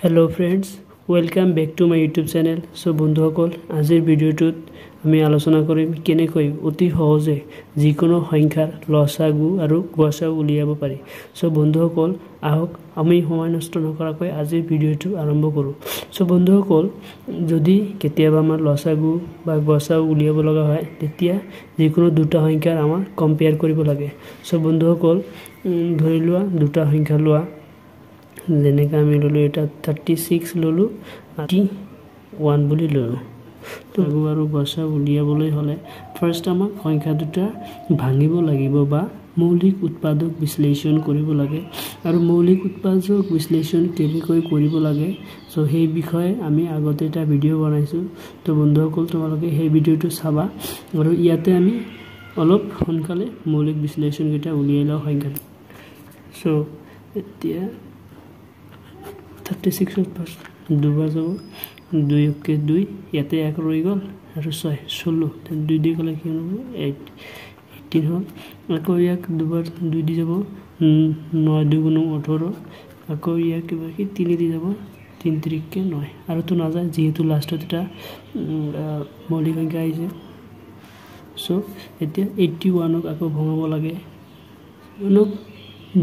Hello friends, welcome back to my YouTube channel. So বন্ধুসকল আজিৰ ভিডিওটোত আমি আলোচনা কৰিম কেনেকৈ অতি সহজে যিকোনো সংখ্যাৰ লসাগু আৰু গসাগু উলিয়াব পাৰি। So বন্ধুসকল আহক আমি সময় নষ্ট নকৰাকৈ আজিৰ ভিডিওটো আৰম্ভ কৰো। So বন্ধুসকল যদি কেতিয়াবা আমাৰ লসাগু বা গসাগু উলিয়াব লগা হয় তেতিয়া যিকোনো দুটা সংখ্যাৰ আমাৰ কম্পেয়াৰ কৰিব লাগে। So বন্ধুসকল ধৰি লোৱা দুটা সংখ্যা লোৱা যেনেকৈ আমি ললো এটা 36 ললো আৰু 1 বুলি ললো। তো আৰু গসা উলিয়াবলৈ হলে ফাৰ্স্ট আমাক সংখ্যা দুটা ভাঙিব লাগিব বা মৌলিক উৎপাদক বিশ্লেষণ কৰিব লাগে আৰু মৌলিক উৎপাদক বিশ্লেষণ কেনেকৈ কৰিব লাগে সো সেই বিষয়ে আমি আগতে এটা ভিডিও বনাইছো। তো বন্ধুসকল তোমালোকে সেই ভিডিওটো চাবা আৰু ইয়াতে আমি অলপ সোনকালে মৌলিক বিশ্লেষণ কেইটা উলিয়াই লওঁ সংখ্যা। সো এতিয়া 36 ৰ পাছ দুবাৰ যাব 2 কে 2 ইয়াতে 1 ৰৈ গল আৰু 6 16 2 দি গলে কি হ'ব 8 18 হ'ল আকৌ ইয়াক দুবাৰ 2 দি যাব 9 2 গুণ 18 আকৌ ইয়াক কি 3 দি যাব 3 3 কে 9 আৰু তো না যায় যেহেতু লাষ্টত এটা মৌলিক সংখ্যা আহিছে। সো এতিয়া 81 ক আকৌ ভঙাব লাগে অনুক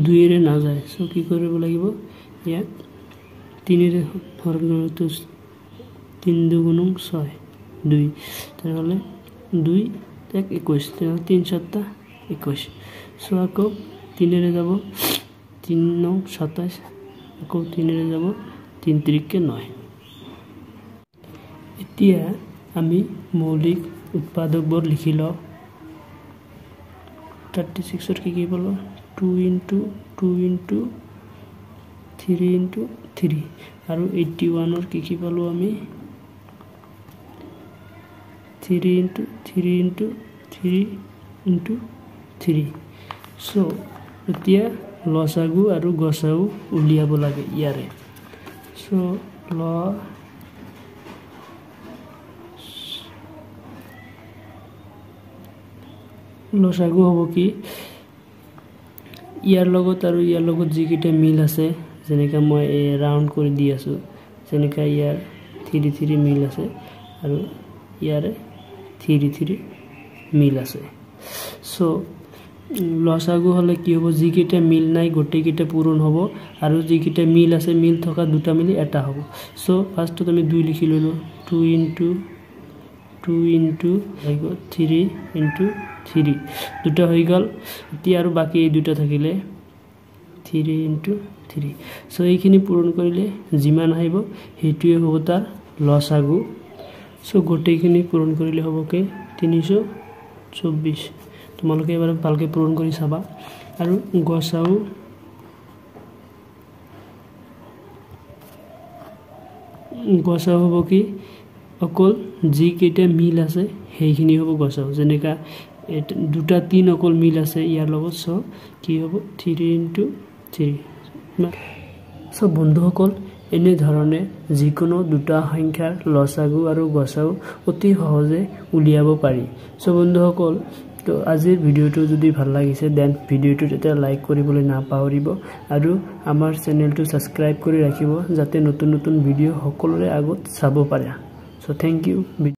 2 ৰে না যায়। সো কি কৰিব লাগিব ইয়াক 3 रे हर तो 3 2 गुण 6 2 তাহলে 2 1 21 3 7 21 সো আকৌ 3 रे যাব 3 9 27 আকৌ 3 रे যাব 3 3 কে 9। এতিয়া আমি মৌলিক উৎপাদকবোৰ লিখি লওঁ 36 ৰ কি বলো 2 into 3 into 3 আৰু 81 ৰ কি পালো আমি 3 into 3 into 3 into 3। সো এতিয়া লসাগু আৰু গসাগু উলিয়াব লাগে ইয়াৰে। সো লসাগু হ'ব কি ইয়াৰ লগত আৰু ইয়াৰ লগত যিকেইটা মিল আছে যেনেকা মই ৰাউন্ড কৰি দি আছো যেনেকা ইয়াৰ 3 3 মিল আছে আৰু ইয়াৰে 3 3 মিল আছে। সো লসাগু হলে কি হ'ব যিকেইটা মিল নাই গোটেইকেইটা পূৰণ হ'ব আৰু যিকেইটা মিল আছে মিল থকা দুটা মিলি এটা হ'ব। সো ফাৰ্স্টত আমি 2 লিখি ললো 2 into 3 into 3 দুটা হৈ গল। এতিয়া আৰু বাকি এই দুটা থাকিলে 3 into 3 সো এইখিনি পূৰণ কৰিলে যিমান আহিব হেতুৱে হ'ব তাৰ লসাগু। সো গোটেইখিনি পূৰণ কৰিলে হ'ব কি 324 তোমালোকে এবাৰ ভালকে পূৰণ কৰি চাবা। আৰু গসাগু হ'ব কি অকল যি কেইটা মিল আছে সেইখিনি হ'ব গসাগু যেনেকা দুটা 3 অকল মিল আছে ইয়াৰ লগত। সো কি হ'ব 3 into 3। সো বন্ধুসকল এনে ধৰণে যিকোনো দুটা সংখ্যাৰ লসাগু আৰু গসাগু অতি সহজে উলিয়াব পাৰি। সো বন্ধুসকল তো আজিৰ ভিডিওটো যদি ভাল লাগিছে দেন ভিডিওটো এটা লাইক কৰিবলৈ নাপাহৰিব আৰু আমাৰ চেনেলটো সাবস্ক্ৰাইব কৰি ৰাখিব যাতে নতুন নতুন ভিডিও সকলোৰে আগত চাব পাৰে। So thank U.